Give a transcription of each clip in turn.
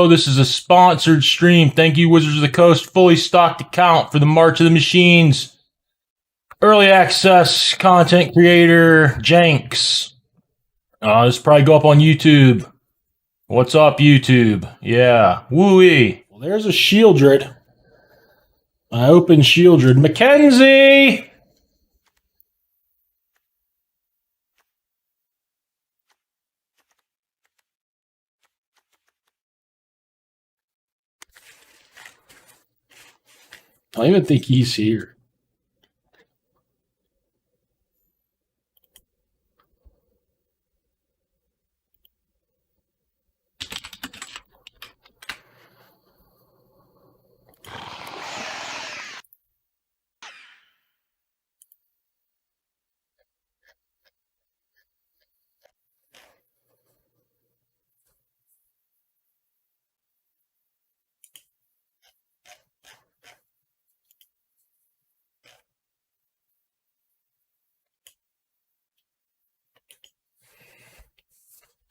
This is a sponsored stream. Thank you, Wizards of the Coast. Fully stocked account for the March of the Machines. Early access content creator, Jenks. This will probably go up on YouTube. What's up, YouTube? Yeah. Woo-wee. Well, there's a Sheoldred. I opened Sheoldred. Mackenzie! I don't even think he's here.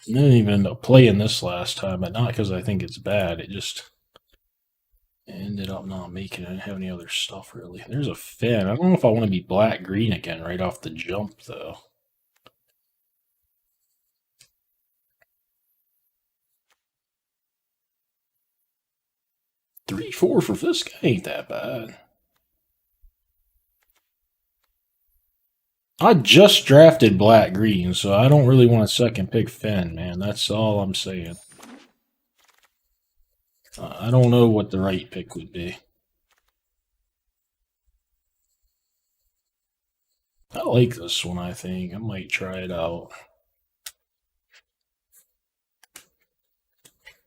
I didn't even end up playing this last time, but not because I think it's bad. It just ended up not making it. I didn't have any other stuff, really. There's a Finn. I don't know if I want to be black-green again right off the jump, though. Three, 4 for this guy ain't that bad. I just drafted black-green, so I don't really want a second pick Finn, man. That's all I'm saying. I don't know what the right pick would be. I like this one, I think. I might try it out.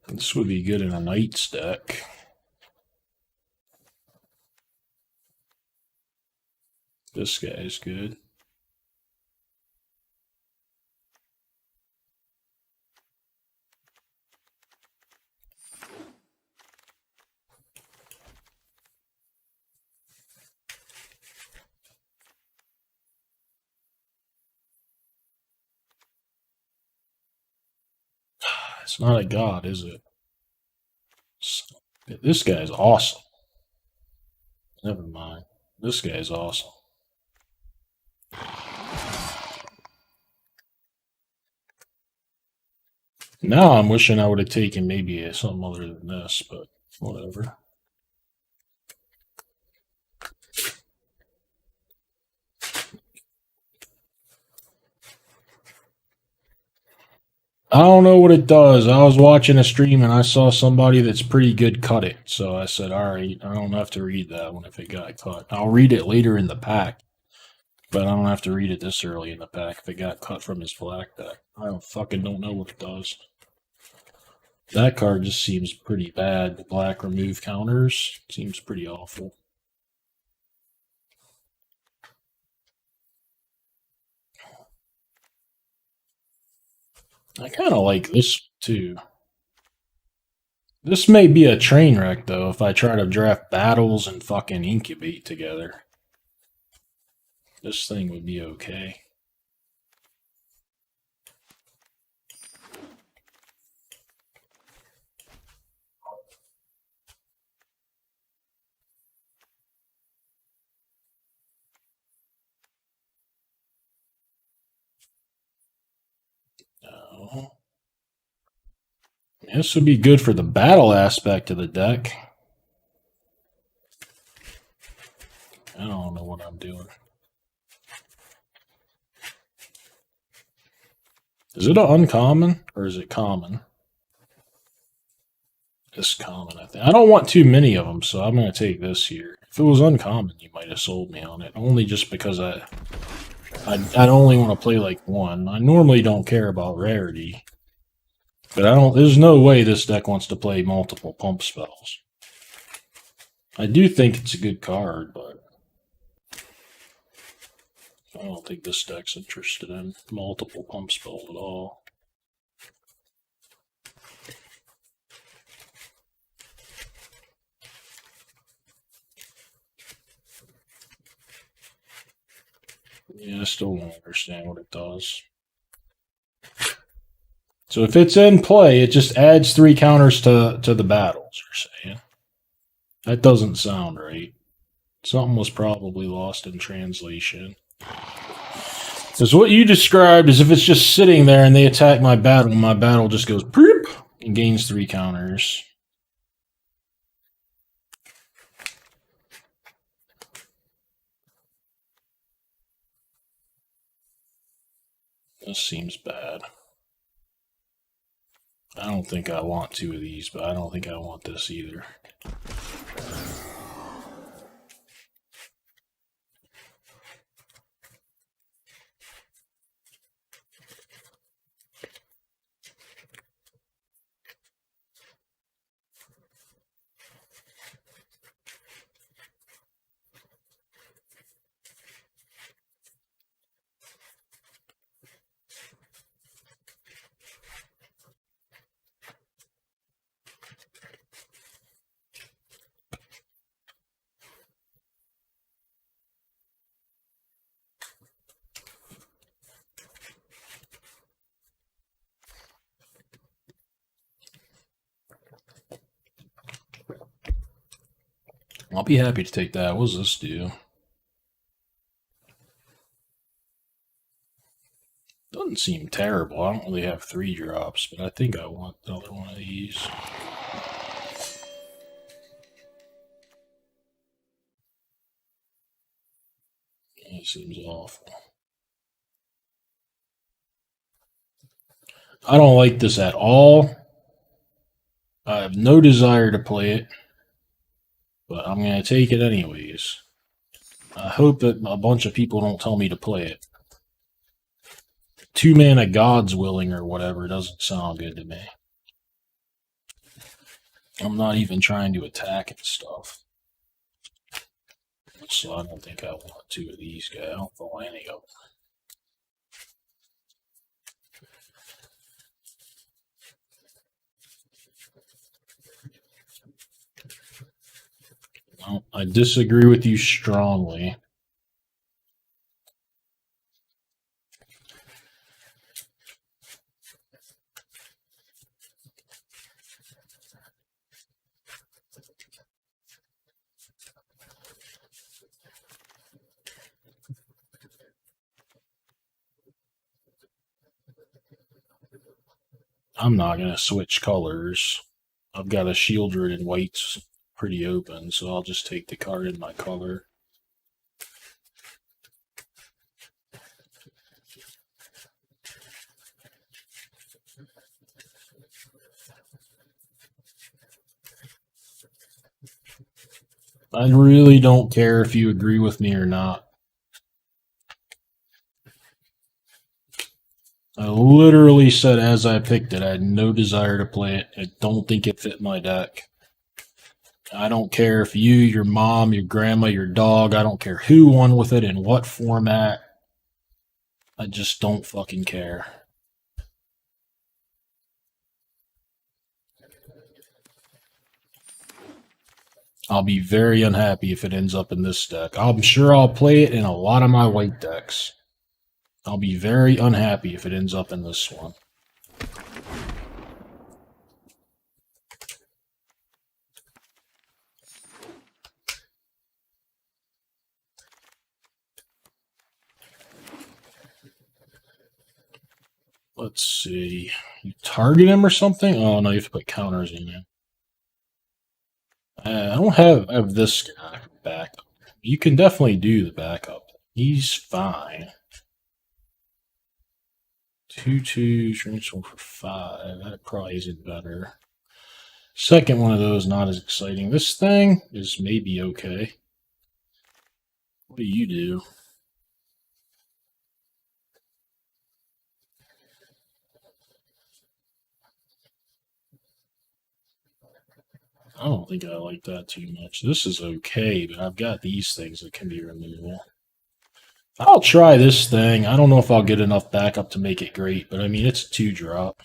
This would be good in a Knights deck. This guy's good. It's not a god, is it? This guy's awesome. Never mind. This guy's awesome. Now I'm wishing I would have taken maybe something other than this, but whatever. I don't know what it does. I was watching a stream and I saw somebody that's pretty good cut it. So I said, all right, I don't have to read that one if it got cut. I'll read it later in the pack. But I don't have to read it this early in the pack if it got cut from his black deck. I don't know what it does. That card just seems pretty bad. The black remove counters seems pretty awful. I kind of like this too. This may be a train wreck though if I try to draft battles and fucking incubate together. This thing would be okay. No. This would be good for the battle aspect of the deck. I don't know what I'm doing. Is it an uncommon or is it common? It's common, I think. I don't want too many of them, so I'm going to take this here. If it was uncommon, you might have sold me on it. Only just because I'd only want to play like one. I normally don't care about rarity. But there's no way this deck wants to play multiple pump spells. I do think it's a good card, but I don't think this deck's interested in multiple pump spells at all. Yeah, I still don't understand what it does. So if it's in play, it just adds 3 counters to the battles, you're saying. That doesn't sound right. Something was probably lost in translation. Because what you described is if it's just sitting there and they attack my battle just goes poop and gains 3 counters. This seems bad. I don't think I want 2 of these, but I don't think I want this either. I'll be happy to take that. What does this do? Doesn't seem terrible. I don't really have 3 drops, but I think I want another one of these. It seems awful. I don't like this at all. I have no desire to play it, but I'm going to take it anyways. I hope that a bunch of people don't tell me to play it. 2 mana God's Willing or whatever doesn't sound good to me. I'm not even trying to attack and stuff. So I don't think I want 2 of these guys. I don't want any of them. Well, I disagree with you strongly. I'm not going to switch colors. I've got a Sheoldred in white's pretty open, so I'll just take the card in my color. I really don't care if you agree with me or not. I literally said as I picked it, I had no desire to play it. I don't think it fit my deck. I don't care if you, your mom, your grandma, your dog, I don't care who won with it, in what format. I just don't fucking care. I'll be very unhappy if it ends up in this deck. I'm sure I'll play it in a lot of my white decks. I'll be very unhappy if it ends up in this one. Let's see. You target him or something? Oh, no, you have to put counters in there. I don't have this guy back. You can definitely do the backup. He's fine. 2/2, transform for 5. That probably isn't better. Second one of those, not as exciting. This thing is maybe okay. What do you do? I don't think I like that too much. This is okay, but I've got these things that can be removable. I'll try this thing. I don't know if I'll get enough backup to make it great, but I mean, it's a 2-drop.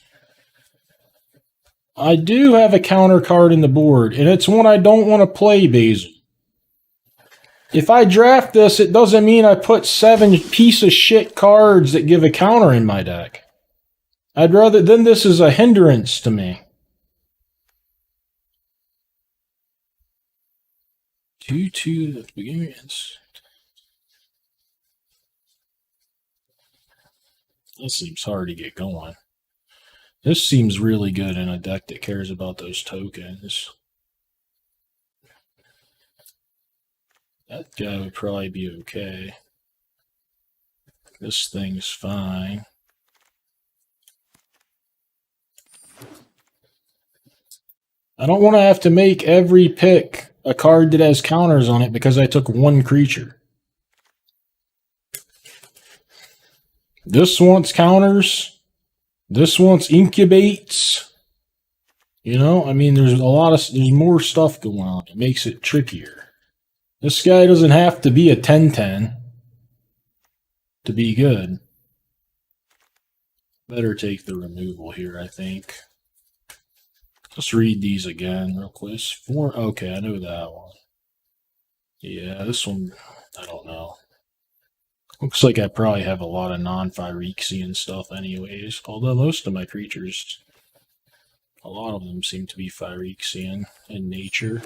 I do have a counter card in the board, and it's one I don't want to play, Basil. If I draft this, it doesn't mean I put 7 piece of shit cards that give a counter in my deck. I'd rather, then this is a hindrance to me. 2/2 at the beginning. This seems hard to get going. This seems really good in a deck that cares about those tokens. That guy would probably be okay. This thing's fine. I don't want to have to make every pick a card that has counters on it because I took one creature. This wants counters. This wants incubates. You know, I mean, there's more stuff going on. It makes it trickier. This guy doesn't have to be a 10/10 to be good. Better take the removal here, I think. Let's read these again real quick. Okay, I know that one. Yeah, this one, I don't know. Looks like I probably have a lot of non-Phyrexian stuff anyways. Although most of my creatures, a lot of them seem to be Phyrexian in nature.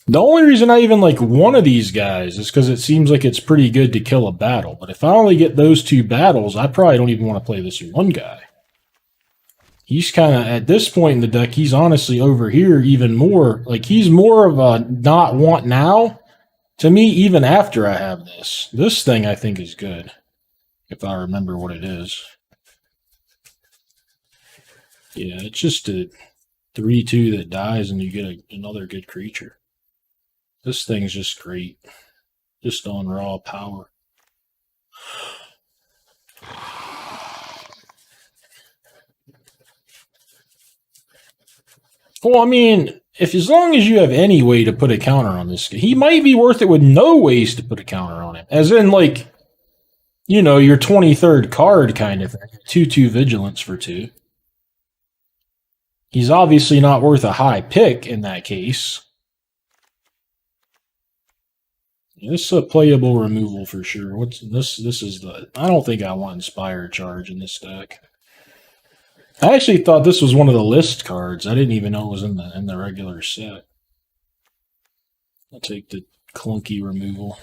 The only reason I even like one of these guys is because it seems like it's pretty good to kill a battle. But if I only get those 2 battles, I probably don't even want to play this one guy. He's kind of, at this point in the deck, he's honestly over here even more. Like, he's more of a not want now to me, even after I have this. This thing, I think, is good. If I remember what it is. Yeah, it's just a 3/2 that dies and you get another good creature. This thing's just great. Just on raw power. Well, I mean, as long as you have any way to put a counter on this, he might be worth it with no ways to put a counter on him. As in, like, you know, your 23rd card kind of thing. 2/2 vigilance for 2. He's obviously not worth a high pick in that case. This is a playable removal for sure. What's this? This is the... I don't think I want Inspired Charge in this deck. I actually thought this was one of the list cards. I didn't even know it was in the regular set. I'll take the clunky removal.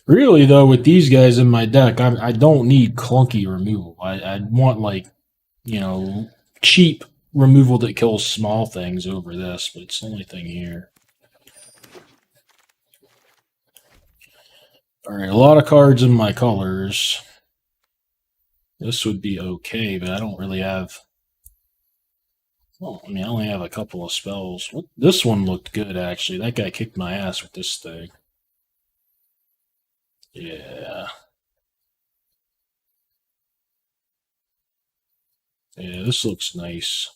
Really, though, with these guys in my deck, I don't need clunky removal. I want, like, you know, cheap removal that kills small things over this, but it's the only thing here. Alright, a lot of cards in my colors. This would be okay, but I don't really have... Well, I mean, I only have a couple of spells. This one looked good, actually. That guy kicked my ass with this thing. Yeah. Yeah, this looks nice.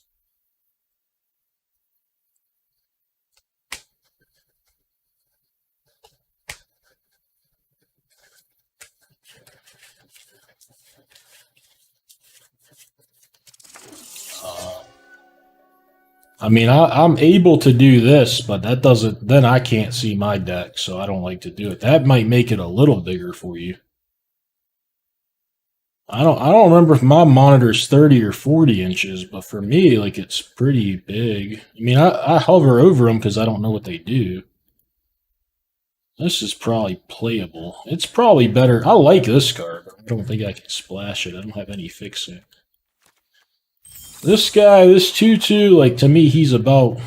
I mean, I'm able to do this, but that doesn't... Then I can't see my deck, so I don't like to do it. That might make it a little bigger for you. I don't remember if my monitor's 30 or 40 inches, but for me, like, it's pretty big. I mean, I hover over them because I don't know what they do. This is probably playable. It's probably better. I like this card, but I don't think I can splash it. I don't have any fixing. This guy, this 2/2, like, to me, he's about,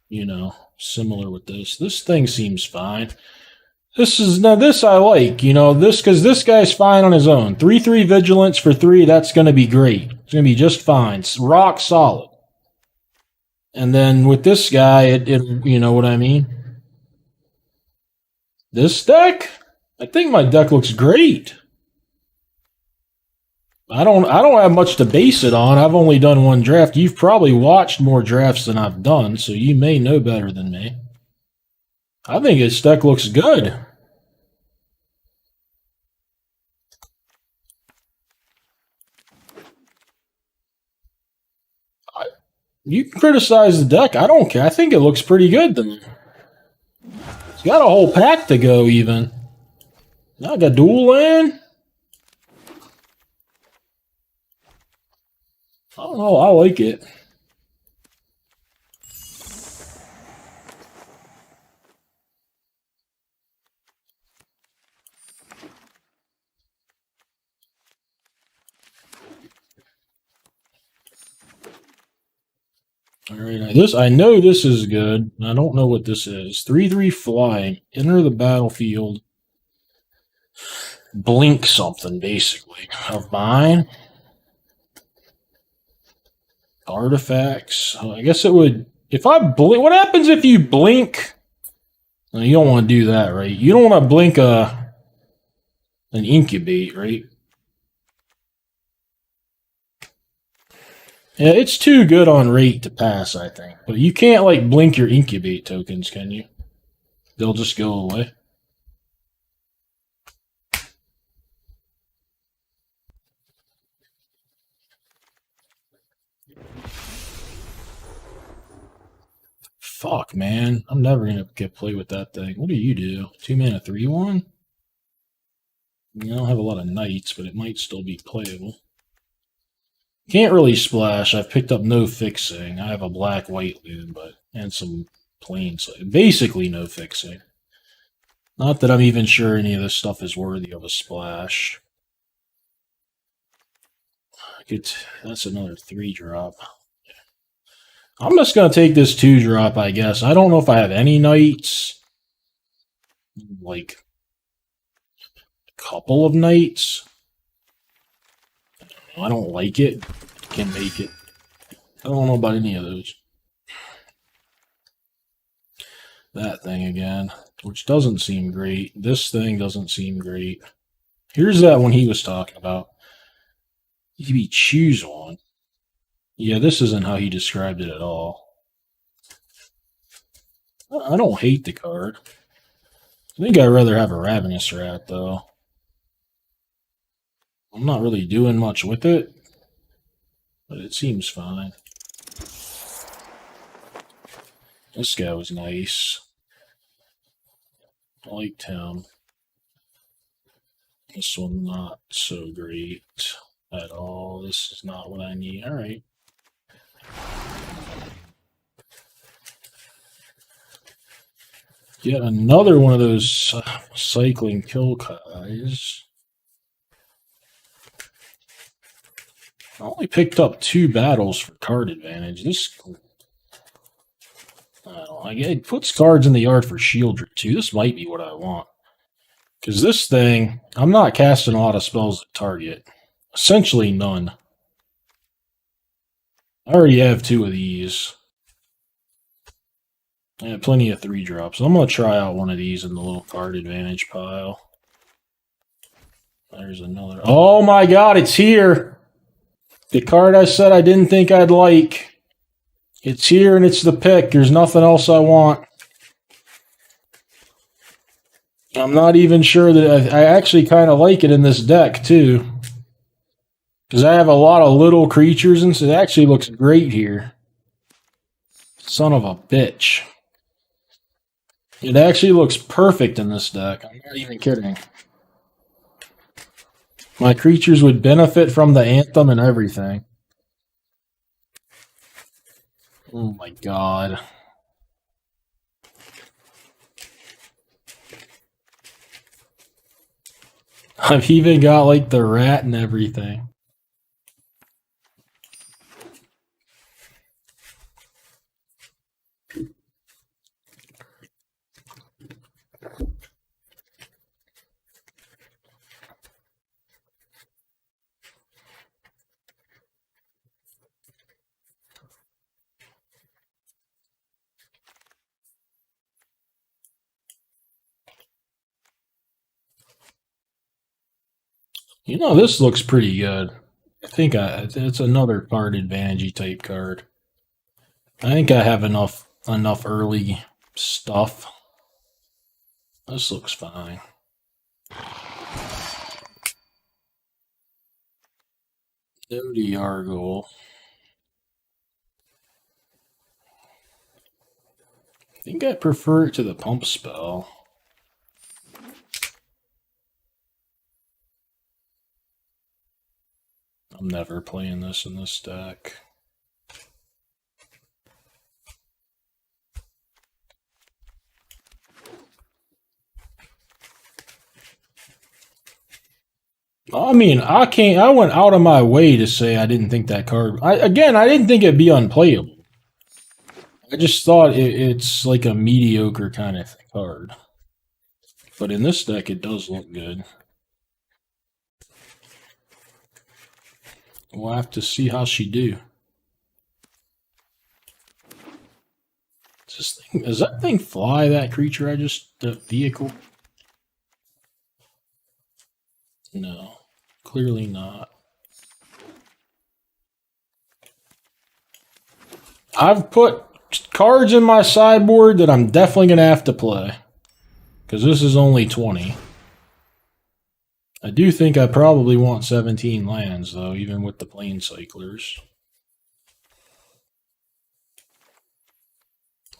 you know, similar with this. This thing seems fine. This I like, you know, this, because this guy's fine on his own. 3/3 vigilance for 3, that's going to be great. It's going to be just fine. It's rock solid. And then with this guy, it you know what I mean? This deck? I think my deck looks great. I don't have much to base it on. I've only done one draft. You've probably watched more drafts than I've done, so you may know better than me. I think his deck looks good. You can criticize the deck. I don't care. I think it looks pretty good to me. He's got a whole pack to go even. Now I got dual land? I don't know, I like it. Alright, this I know this is good. I don't know what this is. 3/3 flying. Enter the battlefield. Blink something, basically. Of mine. Artifacts. I guess it would. If I blink. What happens if you blink? Well, you don't want to do that, right? You don't want to blink an incubate, right? Yeah, it's too good on rate to pass, I think. But you can't, like, blink your incubate tokens, can you? They'll just go away. Fuck, man. I'm never going to get play with that thing. What do you do? 2 mana 3/1? I don't have a lot of knights, but it might still be playable. Can't really splash. I've picked up no fixing. I have a black-white loon, and some plains. Basically no fixing. Not that I'm even sure any of this stuff is worthy of a splash. That's another 3-drop. I'm just going to take this 2-drop, I guess. I don't know if I have any knights. Like, a couple of knights. I don't like it. Can make it. I don't know about any of those. That thing again, which doesn't seem great. This thing doesn't seem great. Here's that one he was talking about. You choose one. Yeah, this isn't how he described it at all. I don't hate the card. I think I'd rather have a Ravenous Rat, though. I'm not really doing much with it, but it seems fine. This guy was nice. I liked him. This one not so great at all. This is not what I need. Alright. Yet another one of those cycling kill guys. I only picked up 2 battles for card advantage. This, I don't know, it puts cards in the yard for Sheoldred too. This might be what I want. Because this thing, I'm not casting a lot of spells at target. Essentially none. I already have 2 of these. I have plenty of 3-drops. So I'm going to try out one of these in the little card advantage pile. There's another. Oh my god, it's here! The card I said I didn't think I'd like. It's here and it's the pick. There's nothing else I want. I'm not even sure that I actually kind of like it in this deck, too. Because I have a lot of little creatures, and so it actually looks great here. Son of a bitch. It actually looks perfect in this deck. I'm not even kidding. My creatures would benefit from the anthem and everything. Oh my god. I've even got like the rat and everything. You know, this looks pretty good. I think it's another card advantage type card. I think I have enough early stuff. This looks fine. No Diargol. think I prefer it to the pump spell. I'm never playing this in this deck. I mean, I went out of my way to say I didn't think that card. I didn't think it'd be unplayable. I just thought it's like a mediocre kind of card. But in this deck, it does look good. We'll have to see how she do. Does that thing fly, that creature the vehicle? No, clearly not. I've put cards in my sideboard that I'm definitely going to have to play. Because this is only 20. I do think I probably want 17 lands, though, even with the Planecyclers.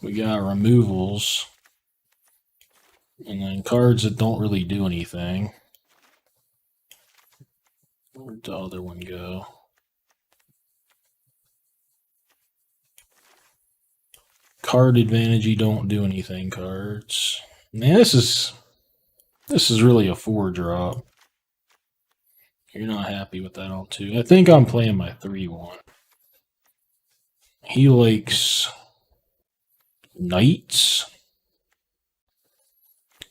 We got removals. And then cards that don't really do anything. Where'd the other one go? Card advantage, you don't do anything cards. Man, this is really a 4-drop. You're not happy with that on 2. I think I'm playing my 3-1. He likes knights.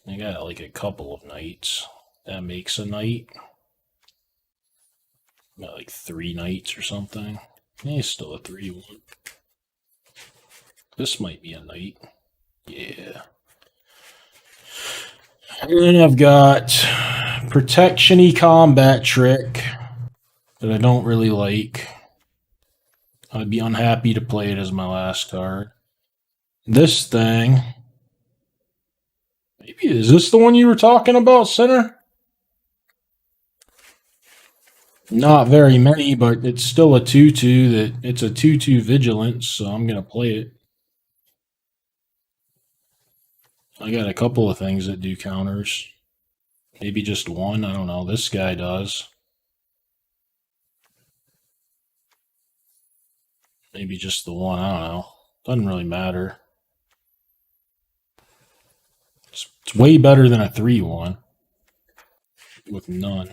I got like a couple of knights. That makes a knight. Got like 3 knights or something. He's still a 3-1. This might be a knight. Yeah. And then I've got Protection-y Combat Trick that I don't really like. I'd be unhappy to play it as my last card. This thing. Maybe, is this the one you were talking about, Sinner? Not very many, but it's still a 2-2 it's a 2-2 Vigilance, so I'm going to play it. I got a couple of things that do counters. Maybe just one, I don't know. This guy does. Maybe just the one, I don't know. Doesn't really matter. It's way better than a 3-1 with none.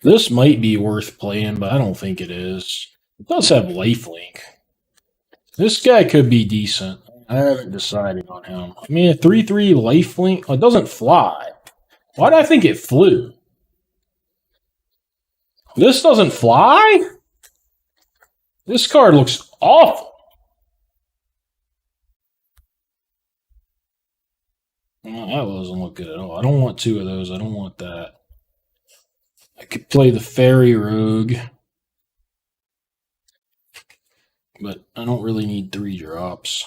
This might be worth playing, but I don't think it is. It does have lifelink. This guy could be decent. I haven't decided on him. I mean, a 3-3 lifelink, it doesn't fly. Why did I think it flew? This doesn't fly? This card looks awful. Well, that doesn't look good at all. I don't want 2 of those. I don't want that. I could play the Fairy Rogue. But I don't really need 3 drops.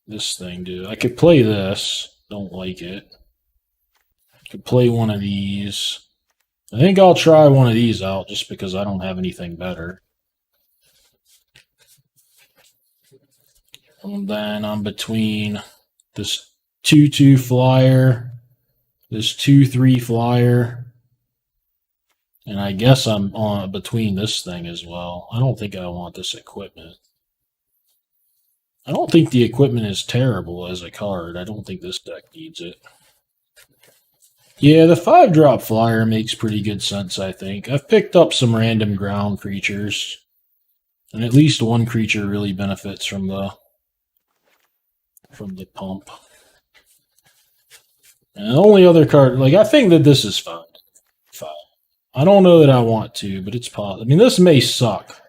This thing, dude. I could play this. Don't like it. I could play one of these. I think I'll try one of these out just because I don't have anything better. And then I'm between this 2-2 flyer, this 2-3 flyer, and I guess I'm on between this thing as well. I don't think I want this equipment. I don't think the equipment is terrible as a card. I don't think this deck needs it. Yeah, the 5-drop flyer makes pretty good sense, I think. I've picked up some random ground creatures, and at least one creature really benefits from the pump. And the only other card, like, I think that this is fine. I don't know that I want to, but it's possible. I mean, this may suck.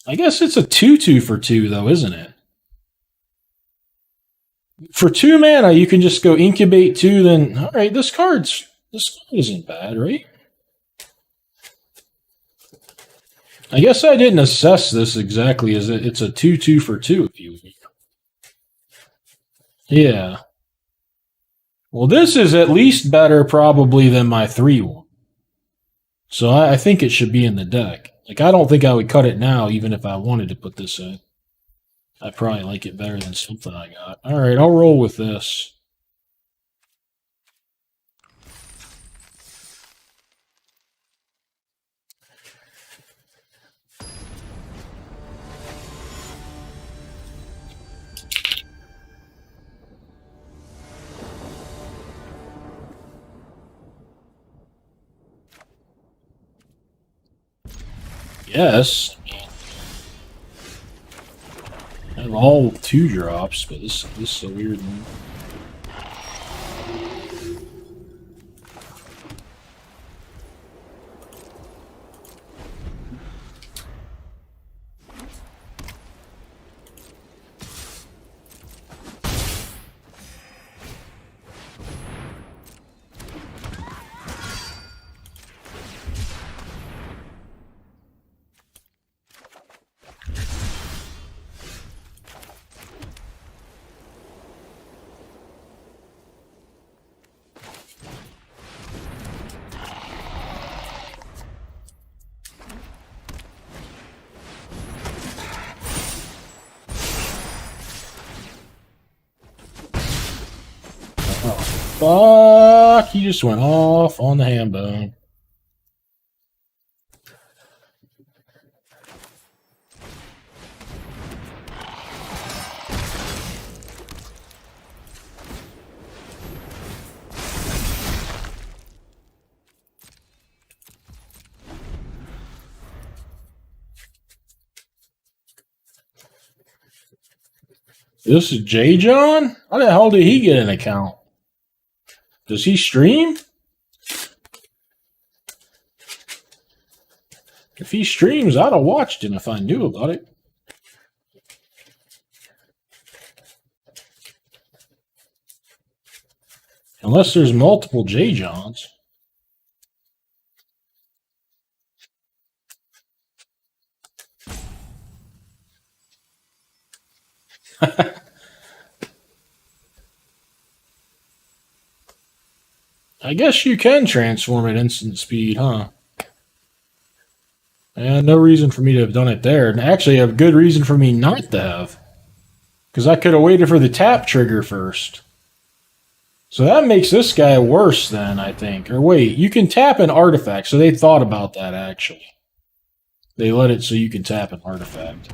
I guess it's a 2-2 for 2, though, isn't it? For 2 mana, you can just go incubate 2, then, alright, this card isn't bad, right? I guess I didn't assess this exactly as it's a 2-2 for 2, if you will. Yeah. Well, this is at least better, probably, than my 3-1. So I think it should be in the deck. Like, I don't think I would cut it now, even if I wanted to put this in. I probably like it better than something I got. All right, I'll roll with this. Yes. I have all 2 drops, but this is a weird one. Oh, fuck! He just went off on the ham bone. This is J. John? How the hell did he get an account? Does he stream? If he streams, I'd have watched him if I knew about it. Unless there's multiple J. Johns. I guess you can transform at instant speed, huh? And no reason for me to have done it there. And actually, a good reason for me not to have. Because I could have waited for the tap trigger first. So that makes this guy worse then, I think. Or wait, you can tap an artifact. So they thought about that, actually. They let it so you can tap an artifact.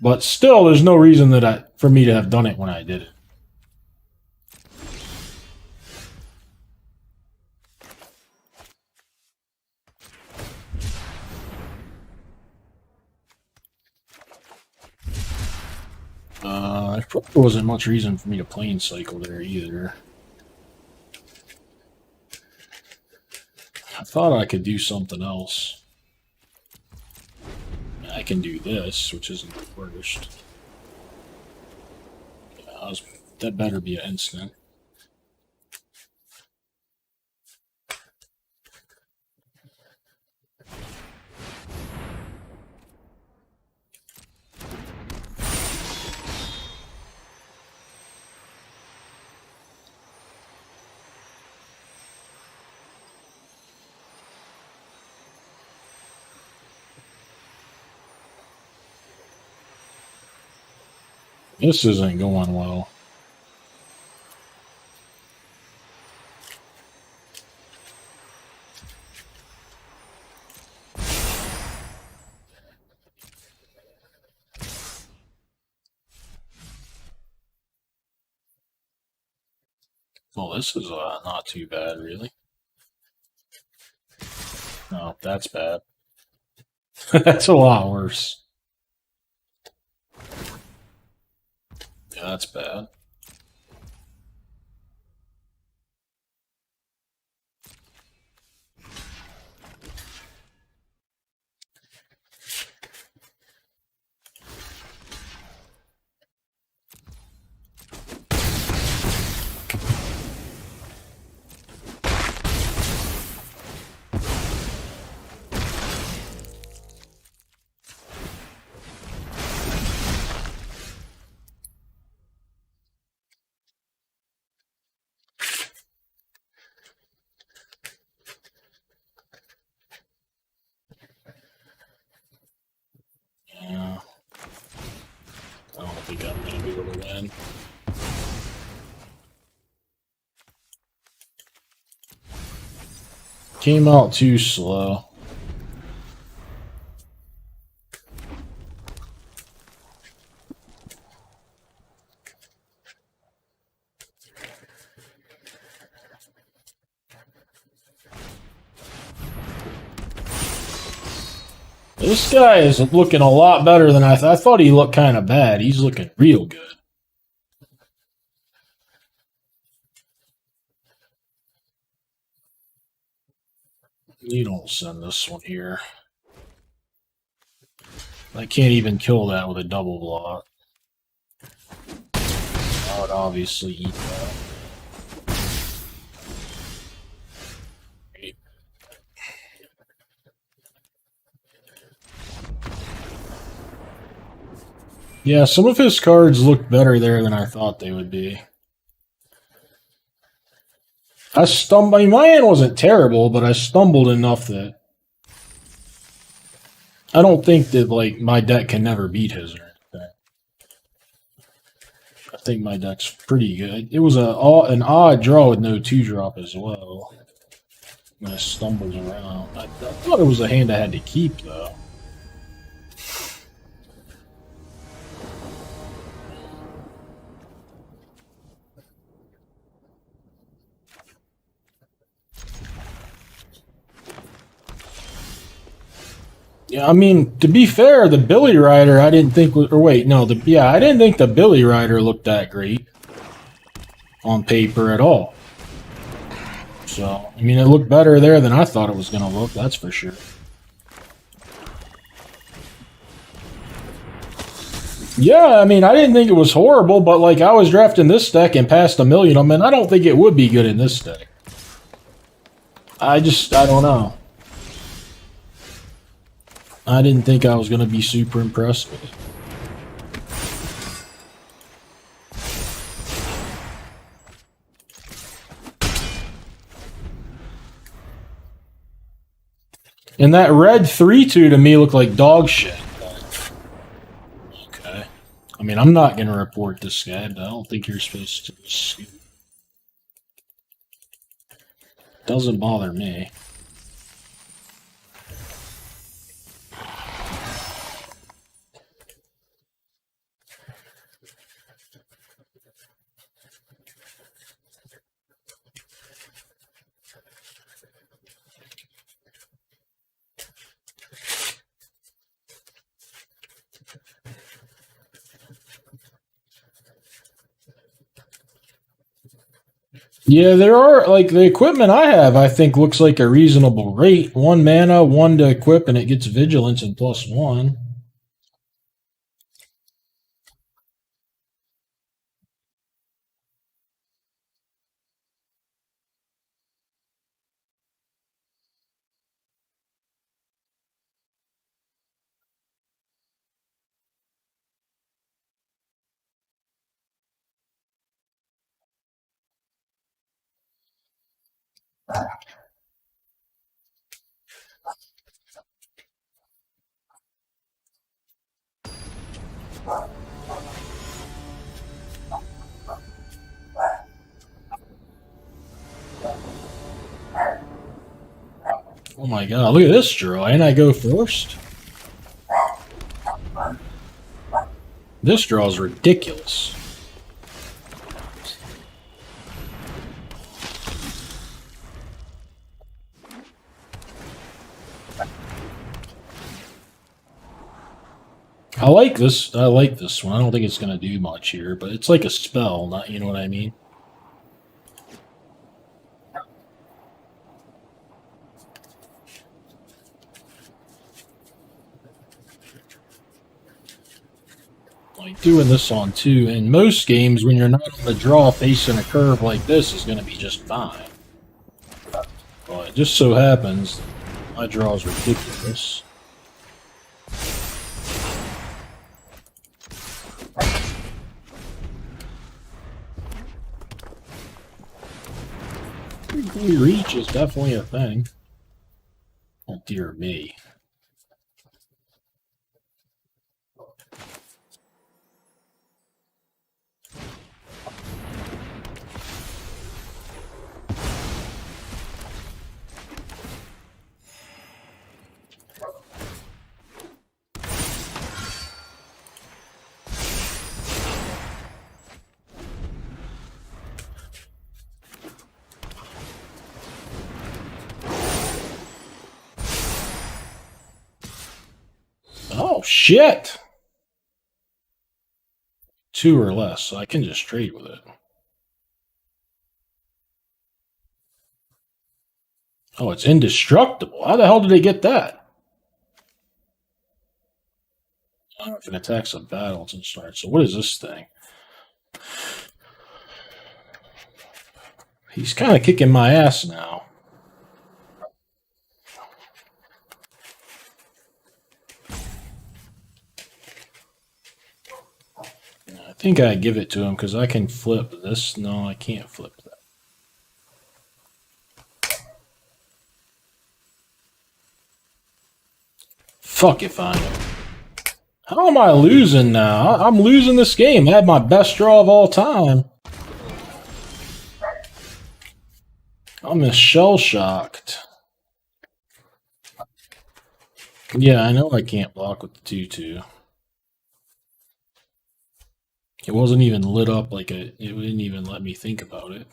But still, there's no reason that for me to have done it when I did it. There probably wasn't much reason for me to plane cycle there either. I thought I could do something else. I can do this, which isn't the worst. That better be an instant. This isn't going well. Well, this is not too bad, really. No, that's bad. That's a lot worse. Yeah, that's bad. think I'm going to be able to win. Came out too slow. This guy is looking a lot better than I thought. I thought he looked kind of bad. He's looking real good. You don't send this one here. I can't even kill that with a double block. I would obviously eat that. Yeah, some of his cards looked better there than I thought they would be. I mean, my hand wasn't terrible, but I stumbled enough that I don't think that, like, my deck can never beat his or anything. I think my deck's pretty good. It was an odd draw with no 2-drop as well. I stumbled around. I thought it was a hand I had to keep, though. Yeah, I mean, to be fair, the Billy Rider I didn't think was, or wait, no, I didn't think the Billy Rider looked that great on paper at all. So, I mean, it looked better there than I thought it was going to look, that's for sure. Yeah, I mean, I didn't think it was horrible, but like I was drafting this deck and passed a million of them, and I don't think it would be good in this deck. I don't know. I didn't think I was going to be super impressed with it. And that red 3/2 to me looked like dog shit. Okay. I mean, I'm not going to report this guy, but I don't think you're supposed to. Doesn't bother me. Yeah, there are, like, the equipment I have, I think, looks like a reasonable rate. 1 mana, 1 to equip, and it gets vigilance and +1. Oh my god, look at this draw. And I go first? This draw is ridiculous. I like this. I like this one. I don't think it's going to do much here, but it's like a spell, not, you know what I mean? Like doing this on 2. In most games, when you're not on the draw facing a curve like this, is going to be just fine. But it just so happens my draw is ridiculous. Reach is definitely a thing. Oh dear me. Oh, shit! 2 or less, so I can just trade with it. Oh, it's indestructible. How the hell did they get that? If it attacks a battle, it's start. So what is this thing? He's kind of kicking my ass now. I think I give it to him because I can flip this. No, I can't flip that. Fuck if I know. How am I losing now? I'm losing this game. I had my best draw of all time. I'm shell-shocked. Yeah, I know I can't block with the 2-2. It wasn't even lit up like it didn't even let me think about it.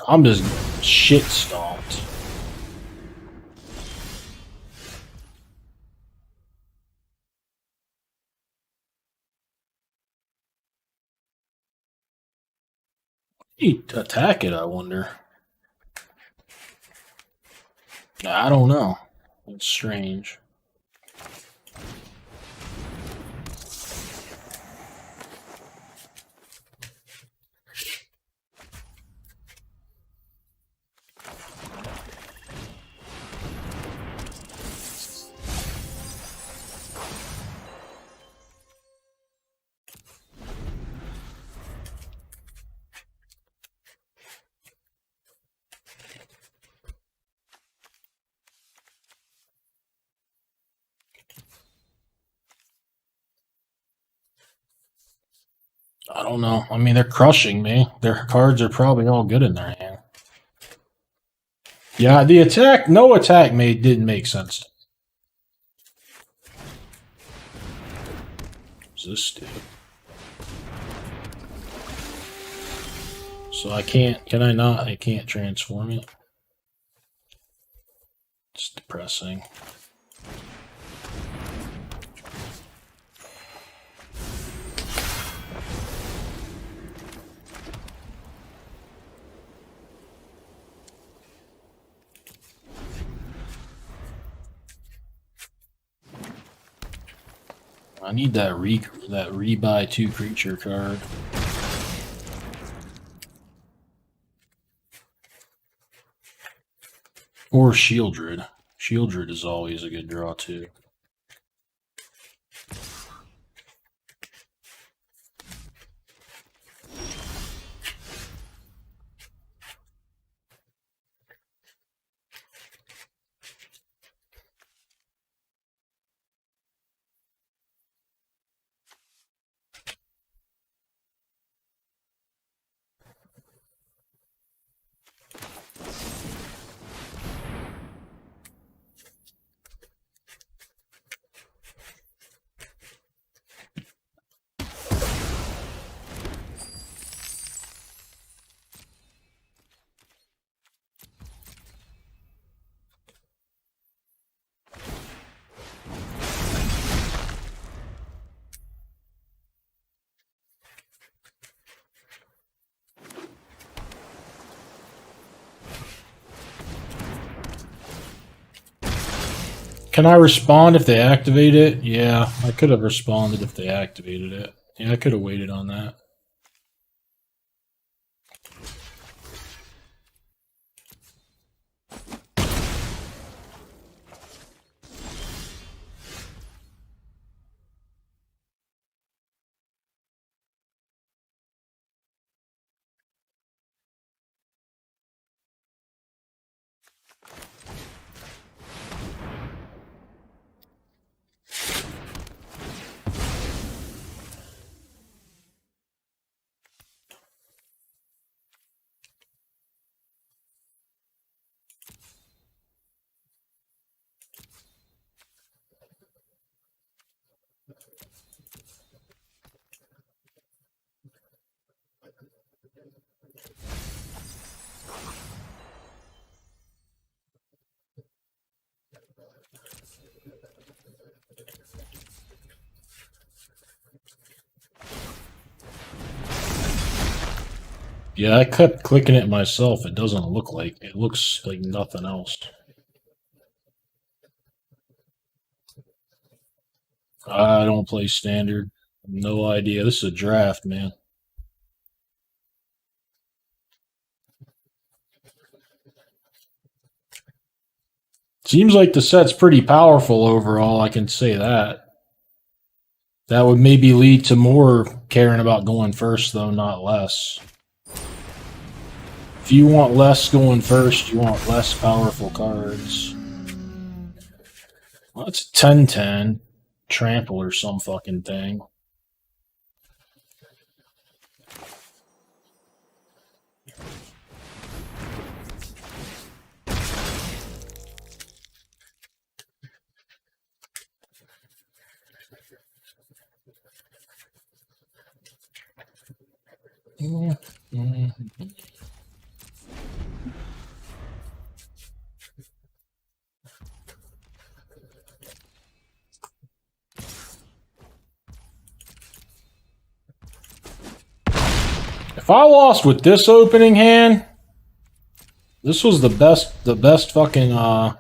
I'm just shit stomped. He attack it, I wonder. I don't know. It's strange. I don't know. I mean, they're crushing me. Their cards are probably all good in their hand. Yeah, the attack, no attack didn't make sense. What's this do? So I can't, can I not? I can't transform it. It's depressing. I need that rebuy 2 creature card. Or Sheoldred. Sheoldred is always a good draw too. Can I respond if they activate it? Yeah, I could have responded if they activated it. Yeah, I could have waited on that. Yeah, I kept clicking it myself. It doesn't look like it looks like nothing else. I don't play standard. No idea. This is a draft, man. Seems like the set's pretty powerful overall, I can say that. That would maybe lead to more caring about going first, though, not less. If you want less going first, you want less powerful cards. Well, it's 10-10. Trample or some fucking thing. If I lost with this opening hand, this was the best fucking the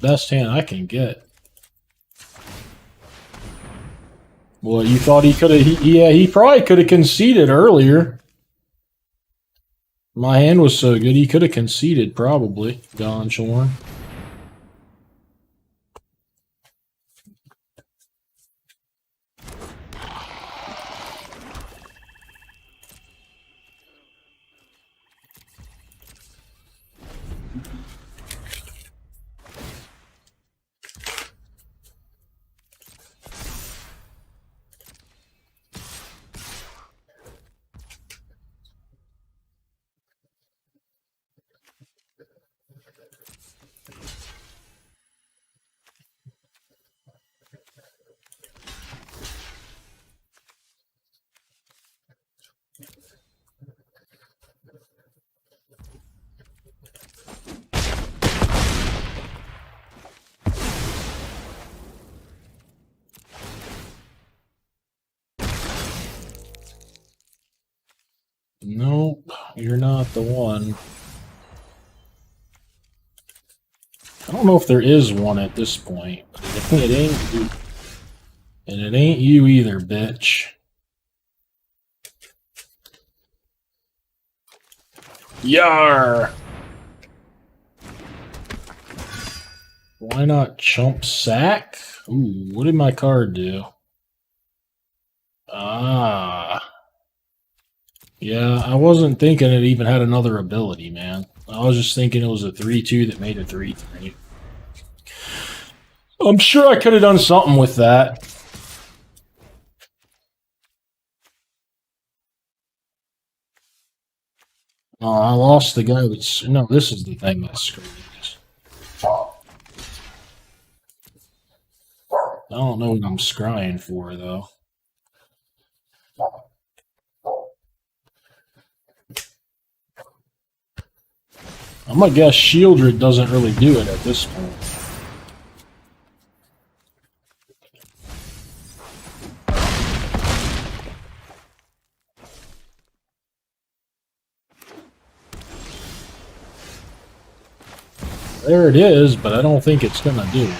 best hand I can get. Well, you thought he could have? Yeah, he probably could have conceded earlier. My hand was so good, he could have conceded probably. Gonchorn. Nope, you're not the one. I don't know if there is one at this point. It ain't you. And it ain't you either, bitch. Yar! Why not chump sack? Ooh, what did my card do? Ah. Yeah, I wasn't thinking it even had another ability, man. I was just thinking it was a 3-2 that made a 3-3. I'm sure I could have done something with that. Oh, I lost the guy that's... No, this is the thing that screwed us. I don't know what I'm scrying for, though. I'm gonna guess Sheoldred doesn't really do it at this point. There it is, but I don't think it's gonna do it.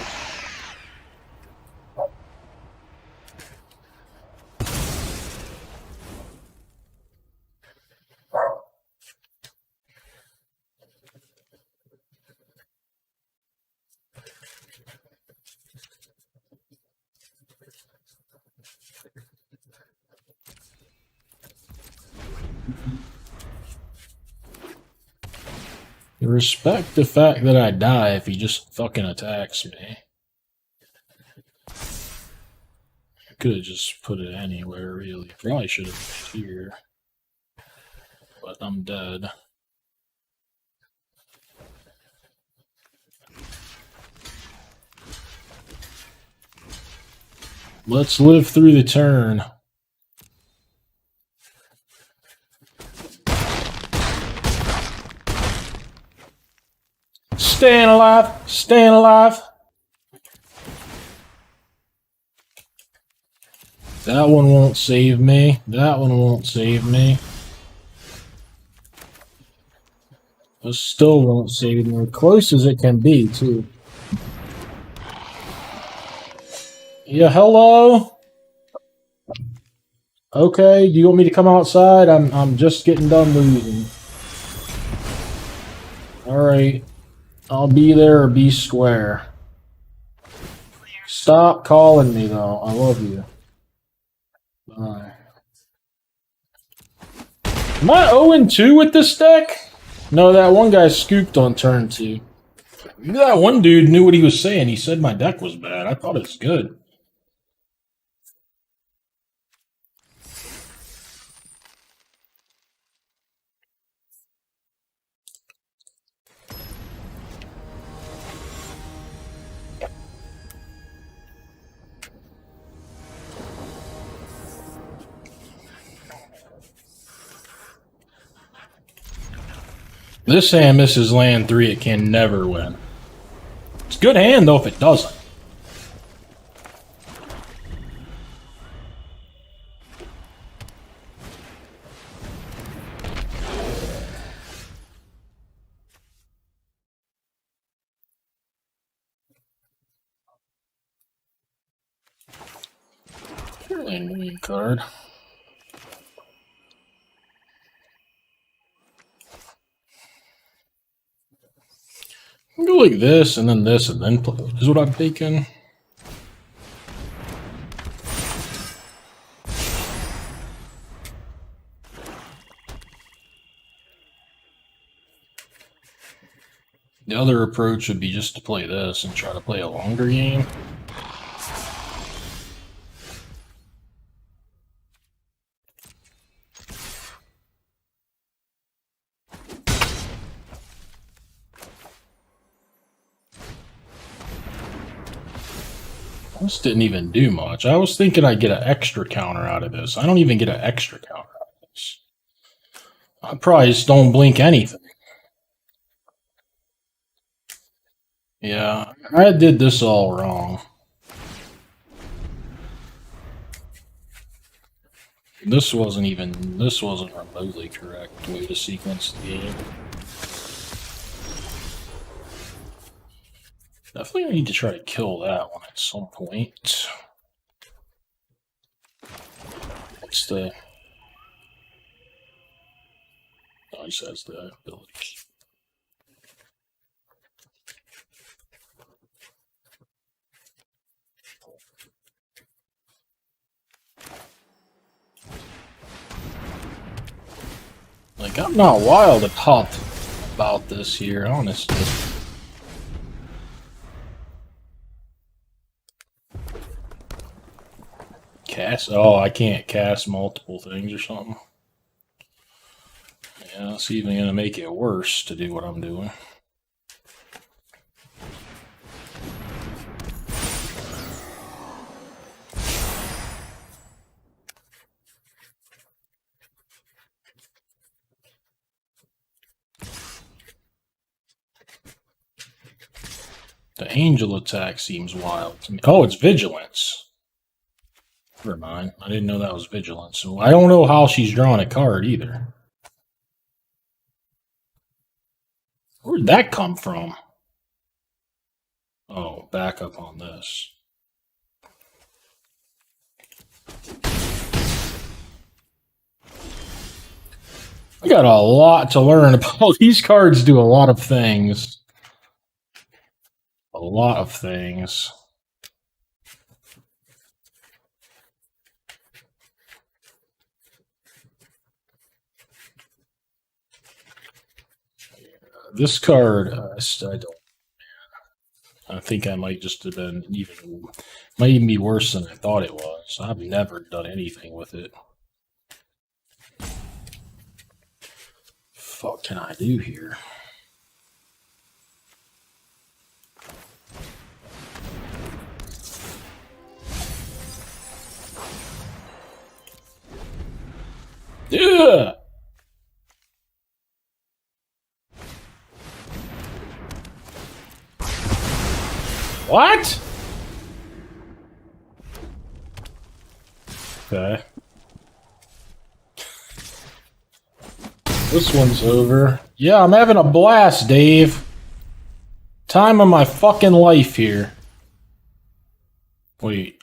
Respect the fact that I die if he just fucking attacks me. I could have just put it anywhere, really. Probably should have put it here. But I'm dead. Let's live through the turn. Staying alive! Staying alive! That one won't save me. That one won't save me. This still won't save me. Close as it can be, too. Yeah, hello? Okay, do you want me to come outside? I'm just getting done losing. Alright. I'll be there or be square. Stop calling me, though. I love you. Bye. Am I 0-2 with this deck? No, that one guy scooped on turn 2. Maybe that one dude knew what he was saying. He said my deck was bad. I thought it was good. This hand misses land 3, it can never win. It's a good hand, though, if it doesn't. Landing card. Go like this, and then this, and then play. Is what I'm thinking. The other approach would be just to play this and try to play a longer game. This didn't even do much. I was thinking I'd get an extra counter out of this. I don't even get an extra counter out of this. I probably just don't blink anything. Yeah, I did this all wrong. This wasn't remotely correct way to sequence the game. Definitely need to try to kill that one at some point. What's the... Oh, it just has the ability. Like, I'm not wild about this here, honestly. Cast? Oh, I can't cast multiple things or something. Yeah, that's even going to make it worse to do what I'm doing. The angel attack seems wild to me. Oh, it's vigilance. Never mind. I didn't know that was vigilance. So I don't know how she's drawing a card either. Where'd that come from? Oh, back up on this. I got a lot to learn about. These cards do a lot of things. A lot of things. This card, I don't. I think I might just have been might even be worse than I thought it was. I've never done anything with it. Fuck can I do here? Yeah. What? Okay. This one's over. Yeah, I'm having a blast, Dave. Time of my fucking life here. Wait.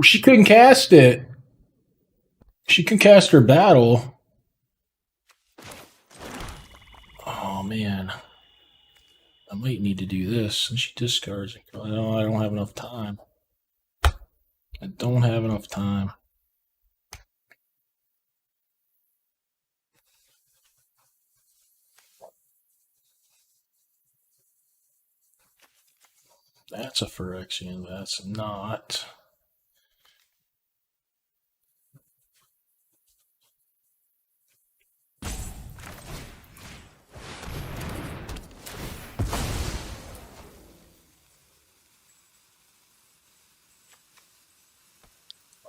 She couldn't cast it. She can cast her battle. Oh, man. I might need to do this. And she discards it. I don't have enough time. I don't have enough time. That's a Phyrexian. That's not.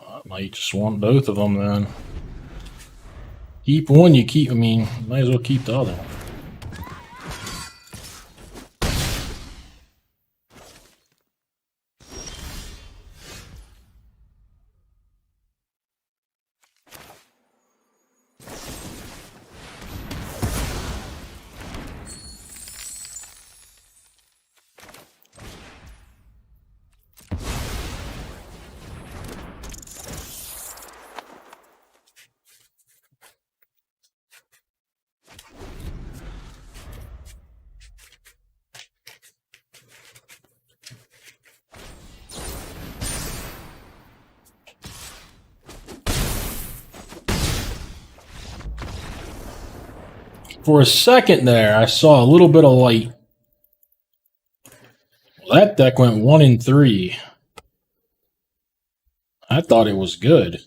I might just want both of them then. Keep one, you keep. I mean, might as well keep the other one. For a second there, I saw a little bit of light. Well, that deck went 1-3. I thought it was good.